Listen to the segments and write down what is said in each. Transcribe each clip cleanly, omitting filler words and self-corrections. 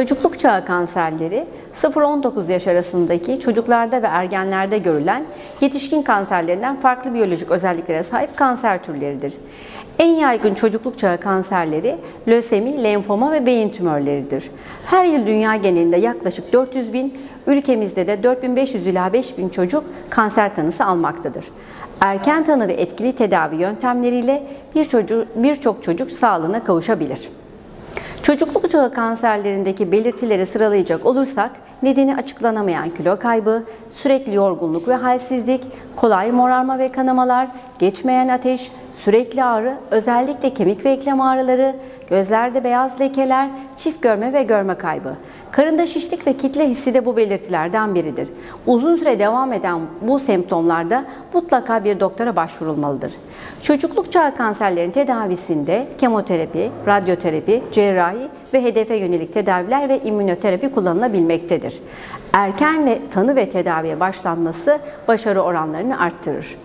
Çocukluk çağı kanserleri 0-19 yaş arasındaki çocuklarda ve ergenlerde görülen yetişkin kanserlerinden farklı biyolojik özelliklere sahip kanser türleridir. En yaygın çocukluk çağı kanserleri lösemi, lenfoma ve beyin tümörleridir. Her yıl dünya genelinde yaklaşık 400 bin, ülkemizde de 4500 ila 5000 çocuk kanser tanısı almaktadır. Erken tanı ve etkili tedavi yöntemleriyle birçok çocuk sağlığına kavuşabilir. Çocukluk çağı kanserlerindeki belirtileri sıralayacak olursak, nedeni açıklanamayan kilo kaybı, sürekli yorgunluk ve halsizlik, kolay morarma ve kanamalar, geçmeyen ateş, sürekli ağrı, özellikle kemik ve eklem ağrıları, gözlerde beyaz lekeler, çift görme ve görme kaybı. Karında şişlik ve kitle hissi de bu belirtilerden biridir. Uzun süre devam eden bu semptomlarda mutlaka bir doktora başvurulmalıdır. Çocukluk çağı kanserlerin tedavisinde kemoterapi, radyoterapi, cerrahi ve hedefe yönelik tedaviler ve immünoterapi kullanılabilmektedir. Erken tanı ve tedaviye başlanması başarı oranlarını arttırır.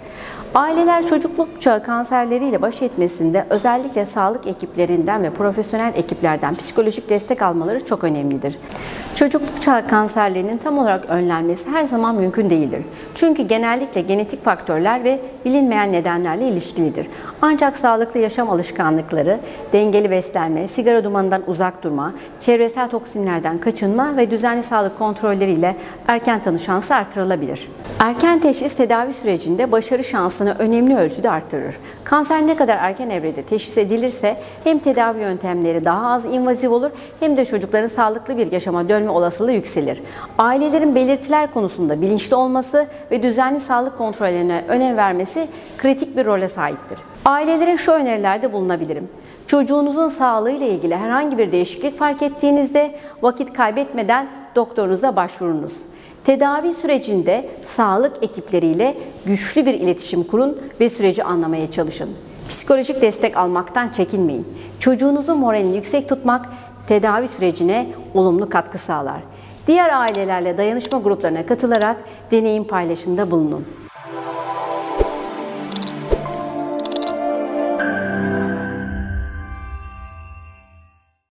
Aileler çocukluk çağı kanserleriyle baş etmesinde özellikle sağlık ekiplerinden ve profesyonel ekiplerden psikolojik destek almaları çok önemlidir. Çocukluk çağı kanserlerinin tam olarak önlenmesi her zaman mümkün değildir. Çünkü genellikle genetik faktörler ve bilinmeyen nedenlerle ilişkilidir. Ancak sağlıklı yaşam alışkanlıkları, dengeli beslenme, sigara dumanından uzak durma, çevresel toksinlerden kaçınma ve düzenli sağlık kontrolleriyle erken tanı şansı artırılabilir. Erken teşhis tedavi sürecinde başarı şansını önemli ölçüde artırır. Kanser ne kadar erken evrede teşhis edilirse hem tedavi yöntemleri daha az invazif olur hem de çocukların sağlıklı bir yaşama dönme olasılığı yükselir. Ailelerin belirtiler konusunda bilinçli olması ve düzenli sağlık kontrollerine önem vermesi kritik bir role sahiptir. Ailelere şu önerilerde bulunabilirim. Çocuğunuzun sağlığıyla ilgili herhangi bir değişiklik fark ettiğinizde vakit kaybetmeden doktorunuza başvurunuz. Tedavi sürecinde sağlık ekipleriyle güçlü bir iletişim kurun ve süreci anlamaya çalışın. Psikolojik destek almaktan çekinmeyin. Çocuğunuzun moralini yüksek tutmak tedavi sürecine olumlu katkı sağlar. Diğer ailelerle dayanışma gruplarına katılarak deneyim paylaşımında bulunun.